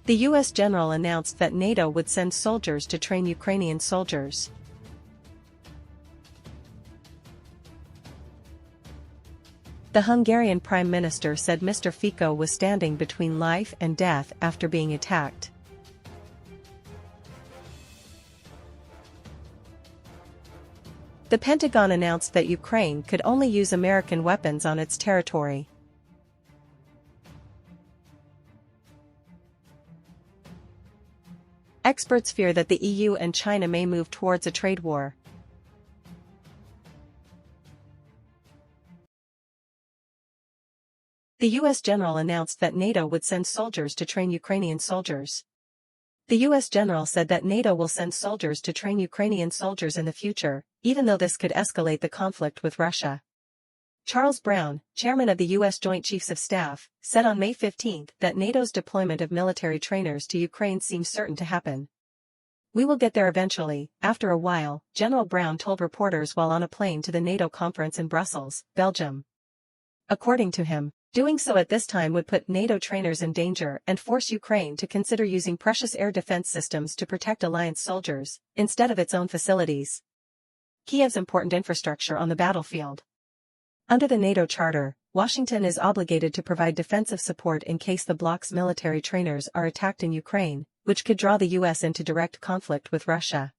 The U.S. general announced that NATO would send soldiers to train Ukrainian soldiers. The Hungarian Prime Minister said Mr. Fico was standing between life and death after being attacked. The Pentagon announced that Ukraine could only use American weapons on its territory. Experts fear that the EU and China may move towards a trade war. The U.S. general announced that NATO would send soldiers to train Ukrainian soldiers. The U.S. general said that NATO will send soldiers to train Ukrainian soldiers in the future, even though this could escalate the conflict with Russia. Charles Brown, chairman of the U.S. Joint Chiefs of Staff, said on May 15 that NATO's deployment of military trainers to Ukraine seems certain to happen. "We will get there eventually, after a while," General Brown told reporters while on a plane to the NATO conference in Brussels, Belgium. According to him, doing so at this time would put NATO trainers in danger and force Ukraine to consider using precious air defense systems to protect alliance soldiers, instead of its own facilities. Kiev's important infrastructure on the battlefield. Under the NATO Charter, Washington is obligated to provide defensive support in case the bloc's military trainers are attacked in Ukraine, which could draw the U.S. into direct conflict with Russia.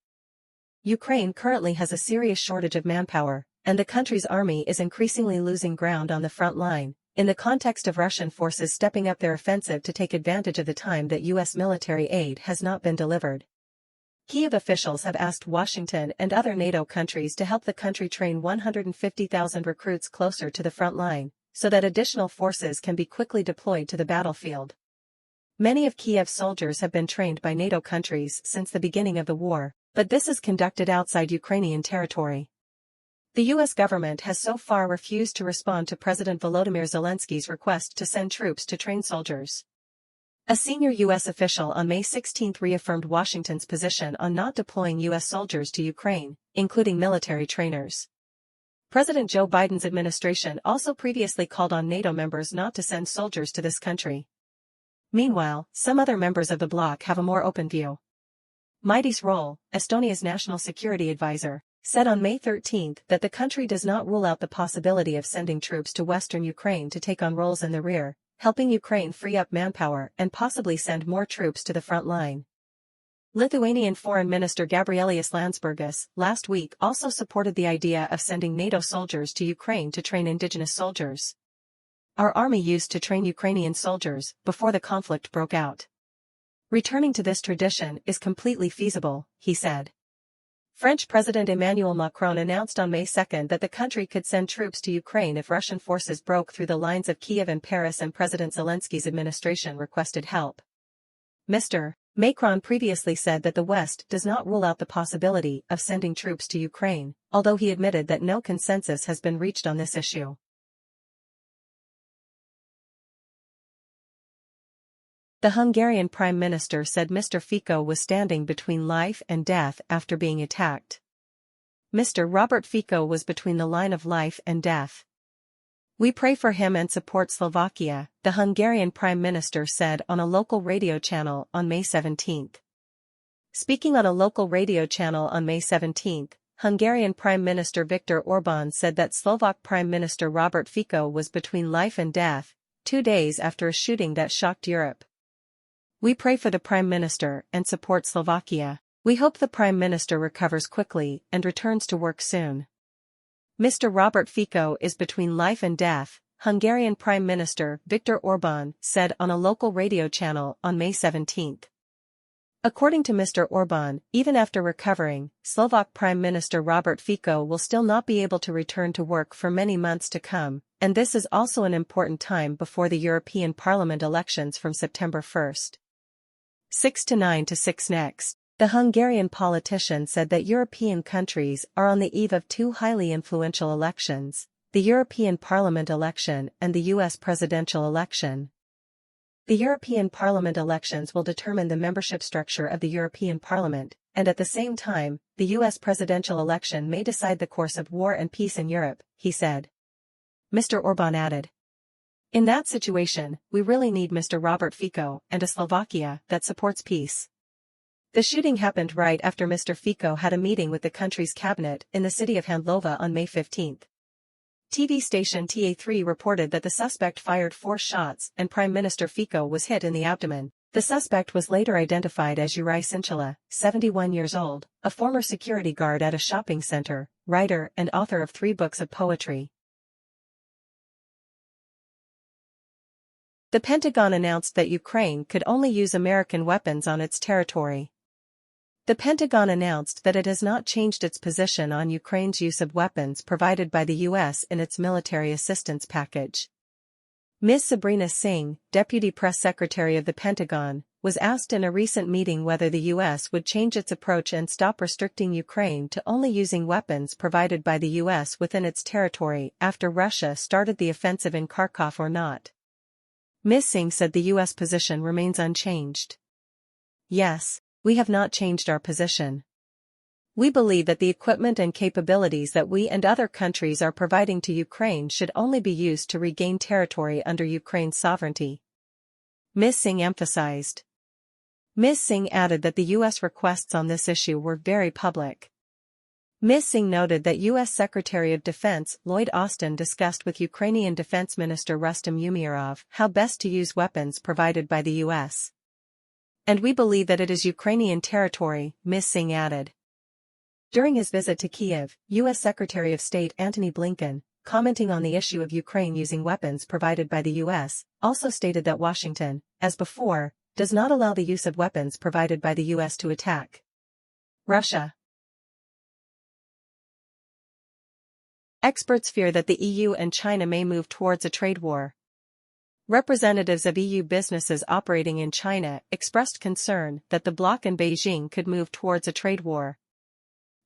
Ukraine currently has a serious shortage of manpower, and the country's army is increasingly losing ground on the front line, in the context of Russian forces stepping up their offensive to take advantage of the time that U.S. military aid has not been delivered. Kyiv officials have asked Washington and other NATO countries to help the country train 150,000 recruits closer to the front line, so that additional forces can be quickly deployed to the battlefield. Many of Kyiv's soldiers have been trained by NATO countries since the beginning of the war, but this is conducted outside Ukrainian territory. The U.S. government has so far refused to respond to President Volodymyr Zelensky's request to send troops to train soldiers. A senior U.S. official on May 16 reaffirmed Washington's position on not deploying U.S. soldiers to Ukraine, including military trainers. President Joe Biden's administration also previously called on NATO members not to send soldiers to this country. Meanwhile, some other members of the bloc have a more open view. Maidis Roll, Estonia's national security advisor, said on May 13 that the country does not rule out the possibility of sending troops to western Ukraine to take on roles in the rear, helping Ukraine free up manpower and possibly send more troops to the front line. Lithuanian Foreign Minister Gabrielius Landsbergis last week also supported the idea of sending NATO soldiers to Ukraine to train indigenous soldiers. "Our army used to train Ukrainian soldiers before the conflict broke out. Returning to this tradition is completely feasible," he said. French President Emmanuel Macron announced on May 2 that the country could send troops to Ukraine if Russian forces broke through the lines of Kyiv and Paris, and President Zelensky's administration requested help. Mr. Macron previously said that the West does not rule out the possibility of sending troops to Ukraine, although he admitted that no consensus has been reached on this issue. The Hungarian Prime Minister said Mr. Fico was standing between life and death after being attacked. Mr. Robert Fico was between the line of life and death. "We pray for him and support Slovakia," the Hungarian Prime Minister said on a local radio channel on May 17. Speaking on a local radio channel on May 17, Hungarian Prime Minister Viktor Orbán said that Slovak Prime Minister Robert Fico was between life and death, 2 days after a shooting that shocked Europe. "We pray for the Prime Minister and support Slovakia. We hope the Prime Minister recovers quickly and returns to work soon." Mr. Robert Fico is between life and death, Hungarian Prime Minister Viktor Orbán said on a local radio channel on May 17. According to Mr. Orbán, even after recovering, Slovak Prime Minister Robert Fico will still not be able to return to work for many months to come, and this is also an important time before the European Parliament elections from September 1. 6 to 9 to 6 next. The Hungarian politician said that European countries are on the eve of 2 highly influential elections, the European Parliament election and the U.S. presidential election. The European Parliament elections will determine the membership structure of the European Parliament, and at the same time, the U.S. presidential election may decide the course of war and peace in Europe, he said. Mr. Orbán added. In that situation, we really need Mr. Robert Fico and a Slovakia that supports peace. The shooting happened right after Mr. Fico had a meeting with the country's cabinet in the city of Handlova on May 15. TV station TA3 reported that the suspect fired 4 shots and Prime Minister Fico was hit in the abdomen. The suspect was later identified as Uri Sinchala, 71 years old, a former security guard at a shopping center, writer and author of 3 books of poetry. The Pentagon announced that Ukraine could only use American weapons on its territory. The Pentagon announced that it has not changed its position on Ukraine's use of weapons provided by the U.S. in its military assistance package. Ms. Sabrina Singh, Deputy Press Secretary of the Pentagon, was asked in a recent meeting whether the U.S. would change its approach and stop restricting Ukraine to only using weapons provided by the U.S. within its territory after Russia started the offensive in Kharkov or not. Ms. Singh said the U.S. position remains unchanged. Yes, we have not changed our position. We believe that the equipment and capabilities that we and other countries are providing to Ukraine should only be used to regain territory under Ukraine's sovereignty. Ms. Singh emphasized. Ms. Singh added that the U.S. requests on this issue were very public. Ms. Singh noted that U.S. Secretary of Defense Lloyd Austin discussed with Ukrainian Defense Minister Rustem Umerov how best to use weapons provided by the U.S. And we believe that it is Ukrainian territory, Ms. Singh added. During his visit to Kyiv, U.S. Secretary of State Antony Blinken, commenting on the issue of Ukraine using weapons provided by the U.S., also stated that Washington, as before, does not allow the use of weapons provided by the U.S. to attack Russia. Experts fear that the EU and China may move towards a trade war. Representatives of EU businesses operating in China expressed concern that the bloc and Beijing could move towards a trade war.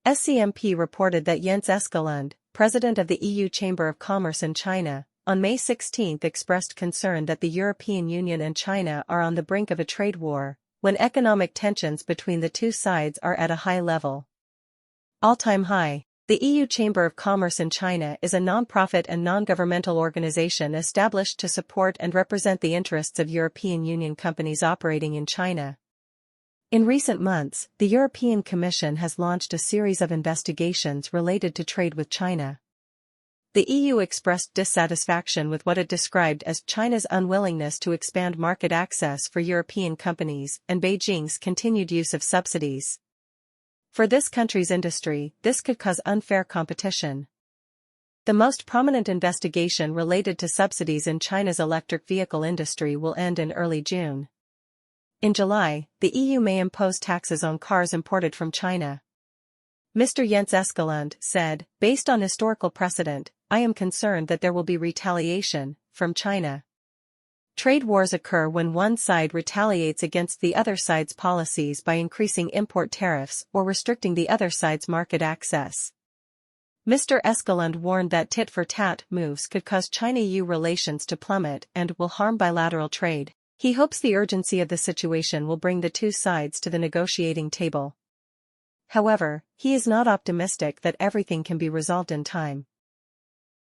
SCMP reported that Jens Escalate, president of the EU Chamber of Commerce in China, on May 16 expressed concern that the European Union and China are on the brink of a trade war, when economic tensions between the two sides are at a high level. All-time high. The EU Chamber of Commerce in China is a non-profit and non-governmental organization established to support and represent the interests of European Union companies operating in China. In recent months, the European Commission has launched a series of investigations related to trade with China. The EU expressed dissatisfaction with what it described as China's unwillingness to expand market access for European companies and Beijing's continued use of subsidies. For this country's industry, this could cause unfair competition. The most prominent investigation related to subsidies in China's electric vehicle industry will end in early June. In July, the EU may impose taxes on cars imported from China. Mr. Jens Escalate said, based on historical precedent, I am concerned that there will be retaliation from China. Trade wars occur when one side retaliates against the other side's policies by increasing import tariffs or restricting the other side's market access. Mr. Escalate warned that tit-for-tat moves could cause China-EU relations to plummet and will harm bilateral trade. He hopes the urgency of the situation will bring the two sides to the negotiating table. However, he is not optimistic that everything can be resolved in time.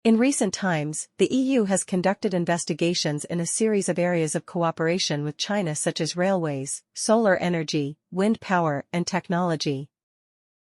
In recent times, the EU has conducted investigations in a series of areas of cooperation with China such as railways, solar energy, wind power and technology.